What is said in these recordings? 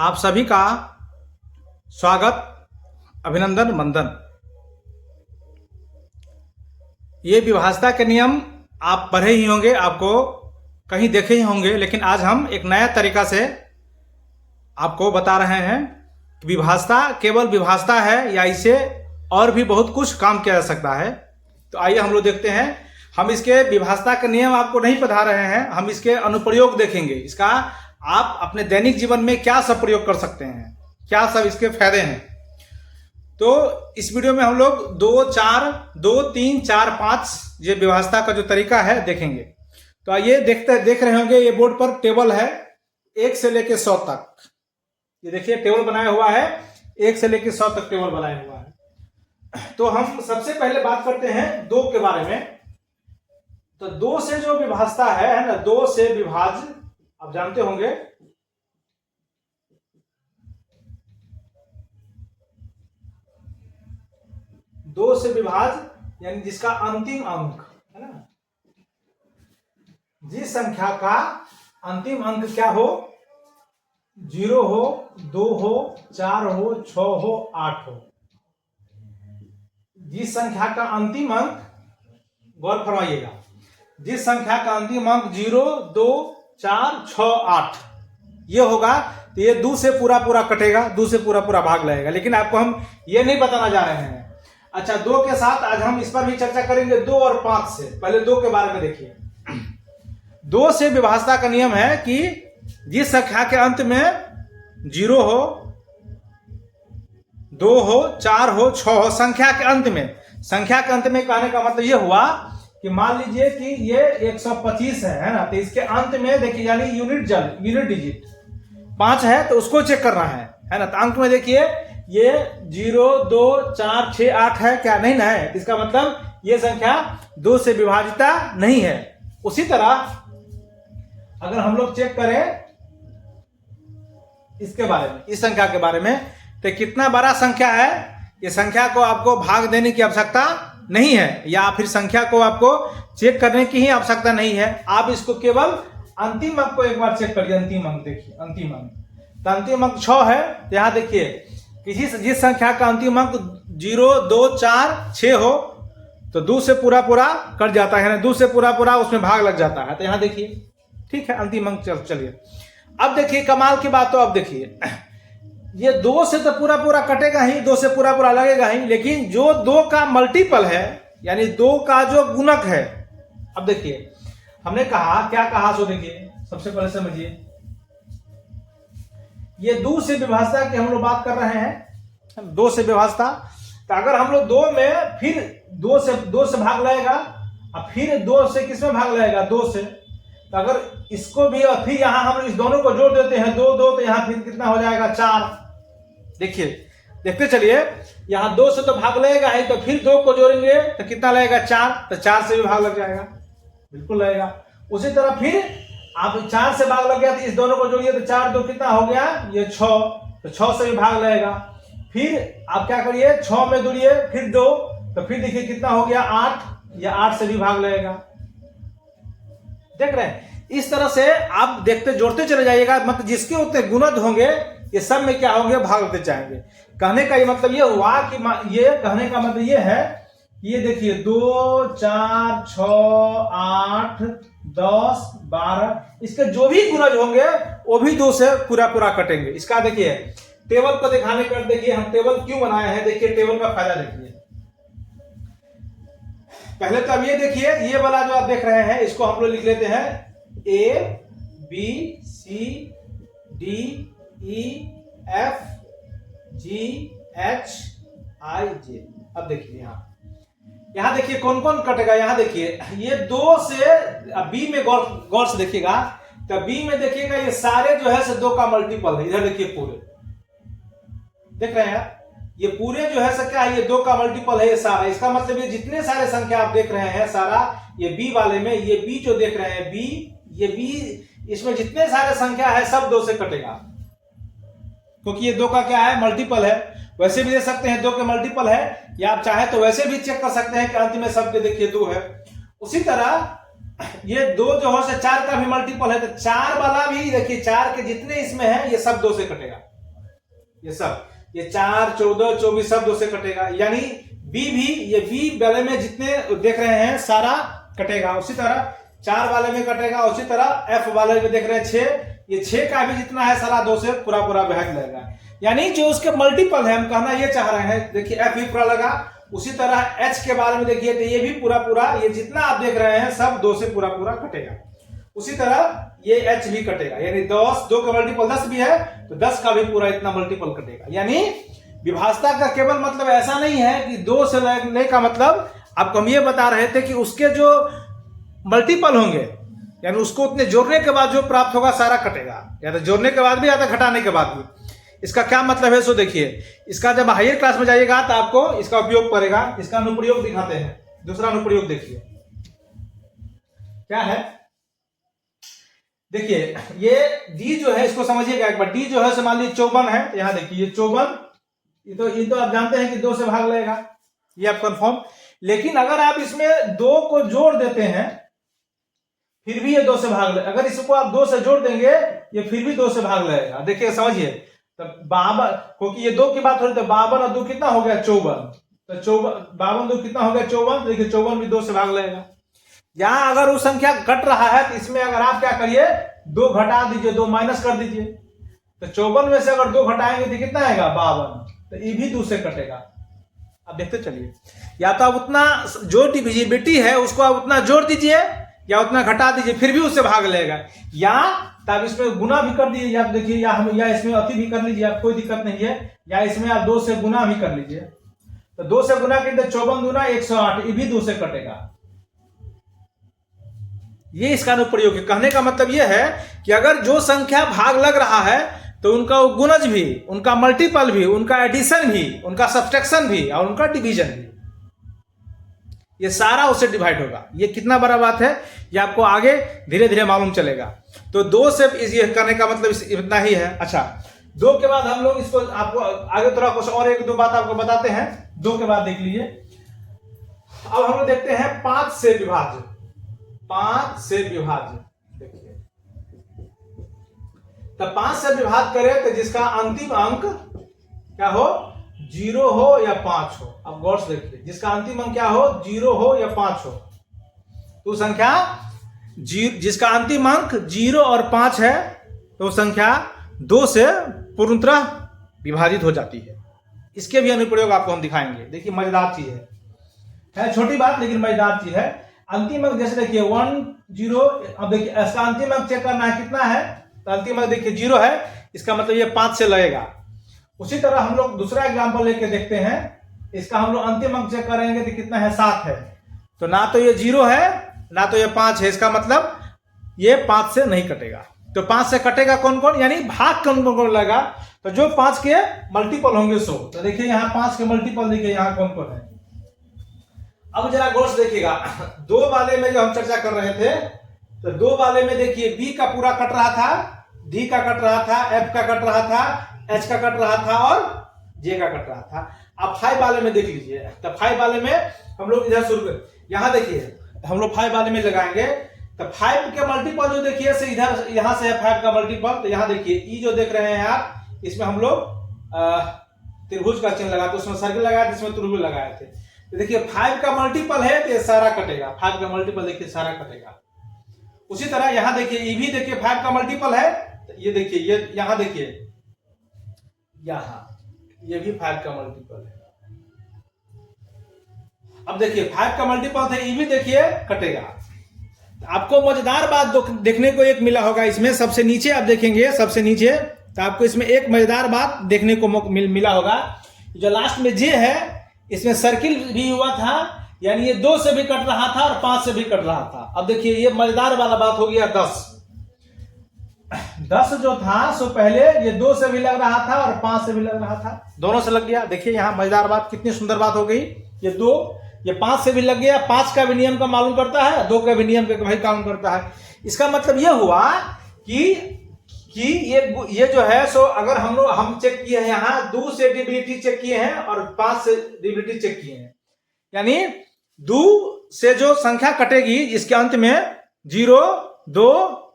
आप सभी का स्वागत, अभिनंदन, वंदन। ये विभाजता के नियम आप पढ़े ही होंगे, आपको कहीं देखे ही होंगे, लेकिन आज हम एक नया तरीका से आपको बता रहे हैं कि विभाजता केवल विभाजता है या इसे और भी बहुत कुछ काम किया जा सकता है। तो आइए हम लोग देखते हैं। हम इसके विभाजता के नियम आपको नहीं पढ़ा रहे हैं, हम इसके अनुप्रयोग देखेंगे। इसका आप अपने दैनिक जीवन में क्या सब प्रयोग कर सकते हैं, क्या सब इसके फायदे हैं। तो इस वीडियो में हम लोग 2, 3, 4, 5 ये विभाजता का जो तरीका है देखेंगे। तो आइए देख रहे होंगे, ये बोर्ड पर टेबल है 1 से लेकर 100 तक। ये देखिए टेबल बनाया हुआ है, 1 से लेकर 100 तक टेबल बनाया हुआ है। तो हम सबसे पहले बात करते हैं 2 के बारे में। तो 2 से जो विभाजता है ना, 2 से विभाज्य आप जानते होंगे। दो से विभाज्य यानी जिसका अंतिम अंक है ना, जिस संख्या का अंतिम अंक क्या हो, 0 हो, 2 हो, 4 हो, 6 हो, 8 हो। जिस संख्या का अंतिम अंक, गौर फरमाइएगा, जिस संख्या का अंतिम अंक 0, 2, 4, 6, 8 ये होगा, तो ये 2 से पूरा कटेगा, 2 से पूरा भाग लगेगा। लेकिन आपको हम ये नहीं बताना जा रहे हैं। अच्छा, 2 के साथ आज हम इस पर भी चर्चा करेंगे, 2 और 5 से। पहले 2 के बारे में देखिए। 2 से विभाजता का नियम है कि जिस संख्या के अंत में 0 हो, 2 हो, 4 हो, 6 हो, संख्या के अंत में कहने का मतलब ये हुआ कि मान लीजिए कि ये 125 है ना, तो इसके अंत में देखिए यानी यूनिट डिजिट 5 है, तो उसको चेक करना है ना। तो अंक में देखिए ये 0, 2, 4, 6, 8 है क्या, नहीं ना है। इसका मतलब ये संख्या 2 से विभाजिता नहीं है। उसी तरह अगर हम लोग चेक करें इसके बारे में, इस संख्या के बारे में, तो कितना बड़ा संख्या है, ये संख्या को आपको भाग देने की आवश्यकता नहीं है, या फिर संख्या को आपको चेक करने की ही आवश्यकता नहीं है। आप इसको केवल अंतिम अंक को एक बार चेक करिए। अंतिम अंक देखिए, अंतिम अंक, तो अंतिम अंक 6 है। तो यहां देखिए जिस संख्या का अंतिम अंक 0, 2, 4, 6 हो, तो 2 से पूरा कट जाता है, 2 से पूरा उसमें भाग लग जाता है। तो यहां देखिए, ठीक है, अंतिम अंक चलिए। अब देखिए कमाल की बात, तो अब देखिए ये 2 से तो पूरा कटेगा ही, 2 से पूरा लगेगा ही, लेकिन जो 2 का मल्टीपल है यानी 2 का जो गुणक है, अब देखिए हमने कहा, क्या कहा, सो देखिए सबसे पहले समझिए, ये 2 से विभाजता की हम लोग बात कर रहे हैं। 2 से विभाजता, तो अगर हम लोग 2 में फिर 2 से भाग लगेगा, और फिर 2 से किसमें भाग लगेगा, 2 से, तो अगर इसको भी और फिर यहां हम इस दोनों को जोड़ देते हैं 2, 2, तो यहां फिर कितना हो जाएगा, 4। देखिए देखते चलिए, यहां 2 से तो भाग लगेगा ही, तो फिर 2 को जोड़ेंगे तो कितना लगेगा, 4, तो 4 से भी भाग लग जाएगा, बिल्कुल लगेगा। उसी तरह फिर आप 4 से भाग लग गया, तो इस दोनों को जोड़िए, तो 4, 2 कितना हो गया, ये 6, तो 6 से भी भाग लगेगा। फिर आप क्या करिए, 6 में जोड़िए, फिर 2, तो फिर देखिए कितना हो गया, 8, या 8 से भी भाग लगेगा। देख रहे हैं, इस तरह से आप देखते जोड़ते चले जाइएगा, मतलब जिसके उतने गुणज होंगे ये सब में क्या होंगे, भाग लेते जाएंगे। कहने का ये मतलब ये हुआ कि ये कहने का मतलब ये है, ये देखिए 2, 4, 6, 8, 10, 12, इसके जो भी गुणज होंगे वो भी 2 से पूरा कटेंगे। इसका देखिए टेबल को दिखाने कर, देखिए हम टेबल क्यों बनाए हैं, देखिए टेबल का फायदा देखिए। पहले तो अब ये देखिए, ये वाला जो आप देख रहे हैं, इसको हम लोग लिख लेते हैं A, B, C, D, E, F, G, H, I, J। अब देखिए यहां देखिए कौन कौन कटेगा। यहां देखिए ये 2 से, B में गौर से देखिएगा, तो B में देखिएगा ये सारे जो है 2 का मल्टीपल है। इधर देखिए पूरे, देख रहे हैं ये पूरे जो है क्या है, ये 2 का मल्टीपल है ये सारा। इसका मतलब ये जितने सारे संख्या आप देख रहे हैं सारा, ये B वाले में, ये B जो देख रहे हैं B, ये B, इसमें जितने सारे संख्या है सब 2 से कटेगा, क्योंकि ये 2 का क्या है, मल्टीपल है। वैसे भी दे सकते हैं 2 के मल्टीपल है, या आप चाहे तो वैसे भी चेक कर सकते हैं कि अंत में सबके देखिए 2 है। उसी तरह ये 2 जो है 4 का भी मल्टीपल है, तो 4 वाला भी देखिए 4 के जितने इसमें है ये सब 2 से कटेगा। ये सब, ये 4, 14, 24 सब 2 से कटेगा। यानी बी भी, ये बी वाले में जितने देख रहे हैं सारा कटेगा। उसी तरह 4 वाले में कटेगा, उसी तरह एफ वाले में देख रहे हैं 6, ये 6 का भी जितना है सारा 2 से पूरा पूरा भाग लगेगा। यानी जो उसके मल्टीपल है, हम कहना ये चाह रहे हैं, देखिए एफ भी पूरा लगा। उसी तरह एच के बारे में देखिए तो ये भी पूरा पूरा, ये जितना आप देख रहे हैं सब 2 से पूरा पूरा कटेगा। उसी तरह ये एच भी कटेगा, यानी 2 का मल्टीपल 10 भी है तो 10 का भी पूरा इतना मल्टीपल कटेगा। यानी विभाजता का केवल मतलब ऐसा नहीं है कि 2 से लगने का मतलब, आपको हम ये बता रहे थे कि उसके जो मल्टीपल होंगे, यानी उसको उतने जोड़ने के बाद जो प्राप्त होगा सारा कटेगा, या तो जोड़ने के बाद भी या तो घटाने के बाद भी। इसका क्या मतलब है सो देखिए, इसका जब हायर क्लास में जाइएगा तो आपको इसका उपयोग पड़ेगा। इसका अनुप्रयोग दिखाते हैं, दूसरा अनुप्रयोग देखिए क्या है। देखिए ये डी जो है इसको समझिएगा एक बार, डी जो है मान लीजिए 54 है, यहाँ देखिए ये 54, ये तो आप जानते हैं कि 2 से भाग लगेगा, ये आप कंफर्म। लेकिन अगर आप इसमें 2 को जोड़ देते हैं फिर भी ये 2 से भाग लगेगा। अगर इसको आप 2 से जोड़ देंगे ये फिर भी 2 से भाग लगेगा। देखिए समझिए, तो 52, क्योंकि ये 2 की बात हो रही है, तो 52 और 2 कितना हो गया 54, तो 52 2 कितना हो गया 54, देखिए 54 भी 2 से भाग लगेगा। यहां अगर वो संख्या घट रहा है तो इसमें अगर आप क्या करिए 2 घटा दीजिए, 2 माइनस कर दीजिए, तो 54 में से अगर 2 घटाएंगे तो कितना आएगा 52, तो ये भी 2 से कटेगा। अब देखते चलिए, या तो आप उतना जो डिविजिबिलिटी है उसको आप उतना जोड़ दीजिए या उतना घटा दीजिए, फिर भी उससे भाग लेगा। या तब इसमें गुना भी कर दीजिए, आप देखिए, या इसमें अति भी कर लीजिए, आप कोई दिक्कत नहीं है। या इसमें आप 2 से गुना भी कर लीजिए, तो 2 से गुना करते 54 दूना 108, ये भी 2 से कटेगा। ये इसका अनुप्रयोग है। कहने का मतलब ये है कि अगर जो संख्या भाग लग रहा है तो उनका गुणज भी, उनका मल्टीपल भी, उनका एडिशन भी, उनका सब्सट्रैक्शन भी और उनका डिवीजन भी, ये सारा उससे डिवाइड होगा। ये कितना बड़ा बात है ये आपको आगे धीरे धीरे मालूम चलेगा। तो 2 से ये करने का मतलब इतना ही है। अच्छा, 2 के बाद हम लोग इसको आपको आगे थोड़ा कुछ और 1-2 बात आपको बताते हैं। 2 के बाद देख लीजिए, अब हम लोग देखते हैं 5 से विभाज्य। 5 से विभाज्य देखिए, तो 5 से विभाज्य करें तो जिसका अंतिम अंक क्या हो, 0 हो या 5 हो। अब गौर से देखिए, जिसका अंतिम अंक क्या हो, 0 हो या 5 हो, तो संख्या जिसका अंतिम अंक 0 और 5 है तो संख्या 2 से पूर्णतः विभाजित हो जाती है। इसके भी अनुप्रयोग आपको हम दिखाएंगे। देखिए मजेदार चीज है छोटी बात लेकिन मजेदार चीज है। अंतिम अंक जैसे देखिए 1 0, अब देखिए इसका अंतिम अंक चेक करना है कितना है, तो अंतिम अंक देखिए 0 है, इसका मतलब ये 5 से लगेगा। उसी तरह हम लोग दूसरा एग्जांपल लेके देखते हैं, इसका हम लोग अंतिम अंक चेक करेंगे तो कितना है 7 है, तो ना तो ये 0 है ना तो ये 5 है, इसका मतलब ये 5 से नहीं कटेगा। तो 5 से कटेगा कौन कौन, यानी भाग कौन कौन लगा, तो जो 5 के मल्टीपल होंगे 100। तो देखिए यहाँ 5 के मल्टीपल देखिए यहाँ कौन कौन है। अब जरा गौर से देखिएगा, 2 वाले में जो हम चर्चा कर रहे थे, तो 2 वाले में देखिए बी का पूरा कट रहा था, डी का कट रहा था, एफ का कट रहा था, एच का कट रहा था और जे का कट रहा था। अब 5 वाले में देख लीजिए, तो 5 वाले में हम लोग इधर शुरू, यहां देखिए हम लोग 5 वाले में लगाएंगे, तो 5 के मल्टीपल जो देखिए से इधर यहां से है 5 का मल्टीपल, तो यहां देखिए ई जो देख रहे हैं आप, इसमें हम लोग त्रिभुज का चिन्ह लगा, तो उसमें सर्किल लगाया थे, इसमें त्रिभुज लगाए थे। तो देखिए 5 का मल्टीपल है तो ये सारा कटेगा, 5 का मल्टीपल देखिए सारा कटेगा। उसी तरह यहां देखिए ई भी देखिए 5 का मल्टीपल है, तो ये देखिए ये यहां देखिए यहां ये भी 5 का मल्टीपल है। अब देखिए 5 का मल्टीपल था, ई भी देखिए कटेगा। आपको मजेदार बात देखने को एक मिला होगा इसमें, सबसे नीचे आप देखेंगे, सबसे नीचे तो आपको इसमें एक मजेदार बात देखने को मिला होगा, जो लास्ट में जे है इसमें सर्किल भी हुआ था, यानी ये 2 से भी कट रहा था और 5 से भी कट रहा था। अब देखिए ये मजेदार वाला बात हो गया 10 जो था सो पहले ये 2 से भी लग रहा था और 5 से भी लग रहा था, दोनों से लग गया। देखिए यहाँ मजेदार बात, कितनी सुंदर बात हो गई, ये 2 ये 5 से भी लग गया, 5 का भी नियम का मालूम करता है, 2 का भी नियम का भाई काम करता है। इसका मतलब ये हुआ कि ये जो है सो अगर हम चेक किए हैं यहाँ 2 से डिविजिबिलिटी चेक किए हैं और 5 से डिविजिबिलिटी चेक किए हैं, यानी 2 से जो संख्या कटेगी इसके अंत में 0 2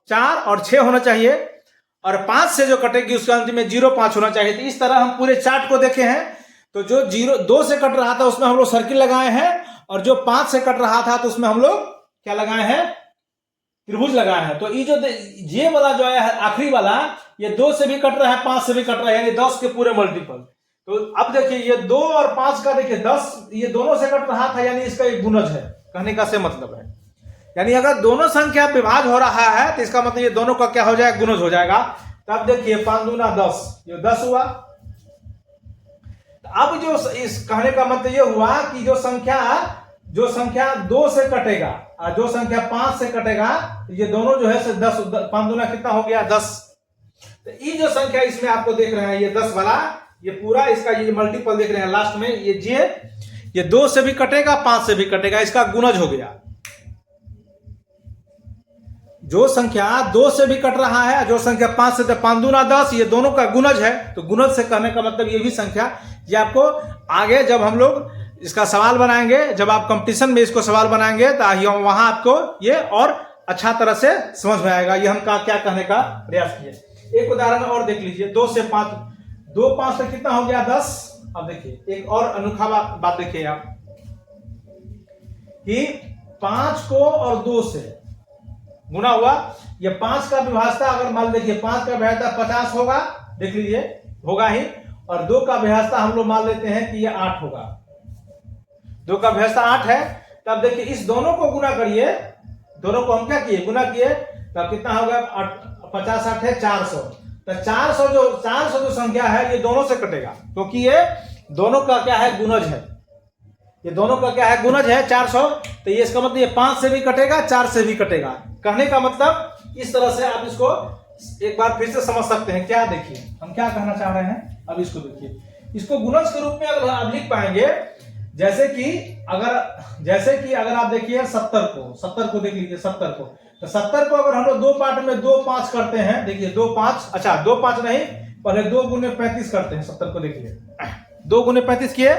4 और 6 होना चाहिए, और 5 से जो कटेगी उसके अंत में 0.5 होना चाहिए। तो इस तरह हम पूरे चार्ट को देखे हैं। तो जो 2 से कट रहा था उसमें हम लोग सर्किल लगाए हैं, और जो 5 से कट रहा था तो उसमें हम लोग क्या लगाए हैं, त्रिभुज लगाए हैं। तो ये वाला जो है आखिरी वाला, ये 2 से भी कट रहा है, 5 से भी कट रहा है, यानी 10 के पूरे मल्टीपल। तो अब देखिए ये 2 और 5 का देखिए 10, ये दोनों से कट रहा था, यानी इसका एक गुणज है, कहने का से मतलब है। यानी अगर दोनों संख्या विभाज हो रहा है तो इसका मतलब ये दोनों का क्या हो जाएगा, गुणज हो जाएगा। तो अब देखिए 5 दूना 10, ये 10 हुआ। अब जो इस कहने का मतलब ये हुआ कि जो संख्या 2 से कटेगा और जो संख्या 5 से कटेगा, ये दोनों जो है 10, 5 दूना कितना हो गया, 10। तो ये जो संख्या इसमें आपको देख रहे हैं, ये 10 वाला, ये पूरा इसका ये मल्टीपल देख रहे हैं लास्ट में, ये 2 से भी कटेगा, 5 से भी कटेगा, इसका गुणज हो गया। जो संख्या 2 से भी कट रहा है, जो संख्या 5 से, 5 दूना 10, ये दोनों का गुणज है। तो गुणज से कहने का मतलब ये भी संख्या, ये आपको आगे जब हम लोग इसका सवाल बनाएंगे, जब आप कंपटीशन में इसको सवाल बनाएंगे तो वहां आपको ये और अच्छा तरह से समझ में आएगा। ये हम क्या कहने का प्रयास किए। एक उदाहरण और देख लीजिए, 2 से 5, 2 5 से कितना हो गया, 10। अब देखिए एक और अनोखा बात देखिए आप, कि 5 को और 2 से गुना हुआ। ये 5 का विभाजता अगर मान देखिए 5 का विभाजता 50 होगा, देख लीजिए होगा ही, और 2 का विभाजता हम लोग मान लेते हैं कि ये 8 होगा। 2 का विभाजता 8 है। तब देखिए इस दोनों को गुना करिए, दोनों को हम क्या किए, गुना किए, तब कितना होगा, 50 8 है 400। तो 400 जो संख्या है ये दोनों से कटेगा, क्योंकि ये दोनों का क्या है, गुणज है। ये दोनों का क्या है, गुणज है 400। तो ये इसका मतलब ये 5 से भी कटेगा, 4 से भी कटेगा। कहने का मतलब इस तरह से आप इसको एक बार फिर से समझ सकते हैं। क्या देखिए हम क्या कहना चाह रहे हैं, अब इसको देखिए, इसको गुणज के रूप में अगर आप लिख पाएंगे, जैसे कि अगर आप देखिए 70 को देख लीजिए, 70 को, तो 70 को अगर हम लोग 2 पार्ट में 2 5 करते हैं, देखिए 2 5, अच्छा 2 5 नहीं, पहले 2 गुने 35 करते हैं। 70 को देखिए 2 गुने 35 किए,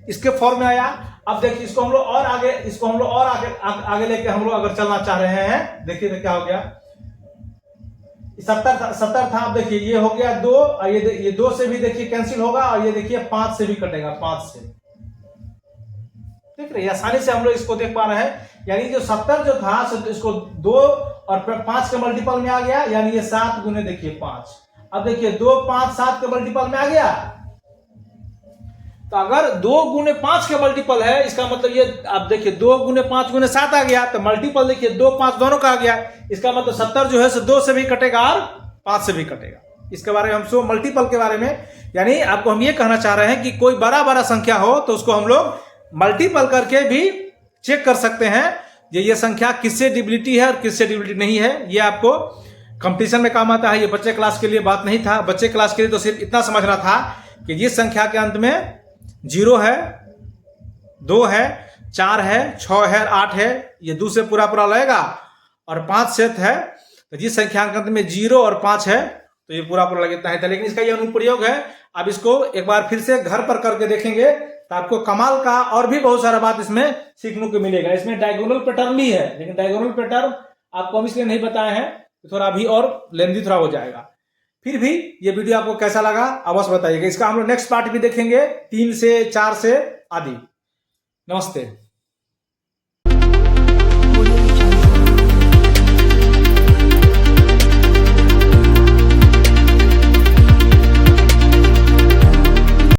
इसके फॉर्म में आया। अब देखिए इसको हम लोग और आगे लेके हम लोग अगर चलना चाह रहे हैं, देखिए तो क्या हो गया, 70 था। अब देखिए ये हो गया 2, और ये 2 से भी देखिए कैंसिल होगा, और ये देखिए 5 से भी कटेगा, 5 से, देख रहे आसानी से हम लोग इसको देख पा रहे हैं। यानी जो 70 जो था, इसको 2 और 5 के मल्टीपल में आ गया, यानी ये 7 गुने देखिए 5। अब देखिए 2 5 7 के मल्टीपल में आ गया। तो अगर 2 गुने 5 के मल्टीपल है, इसका मतलब ये आप देखिए 2 गुने 5 गुने 7 आ गया। तो मल्टीपल देखिए 2 5 दोनों का आ गया, इसका मतलब 70 जो है 2 से भी कटेगा और 5 से भी कटेगा। इसके बारे में हम सो मल्टीपल के बारे में, यानी आपको हम ये कहना चाह रहे हैं कि कोई बड़ा संख्या हो तो उसको हम लोग मल्टीपल करके भी चेक कर सकते हैं ये संख्या किससे डिविजिबिलिटी है और किससे डिविजिबिलिटी नहीं है। ये आपको कंपटीशन में काम आता है। ये बच्चे क्लास के लिए बात नहीं था। बच्चे क्लास के लिए तो सिर्फ इतना समझना था कि ये संख्या के अंत में 0 है, 2 है, 4 है, 6 है, 8 है, ये 2 से पूरा लगेगा, और 5 से है। तो जिस संख्या के अंत में 0 और 5 है तो ये पूरा लगता है। लेकिन इसका ये अनुप्रयोग है। अब इसको एक बार फिर से घर पर करके देखेंगे तो आपको कमाल का और भी बहुत सारा बात इसमें सीखने को मिलेगा। इसमें डायगोनल पैटर्न भी है, लेकिन डायगोनल पैटर्न आपको हम इसलिए नहीं बताए हैं, तो थोड़ा अभी और लेंदी थोड़ा हो जाएगा। फिर भी ये वीडियो आपको कैसा लगा अवश्य बताइएगा। इसका हम लोग नेक्स्ट पार्ट भी देखेंगे, 3 से 4 से आदि। नमस्ते।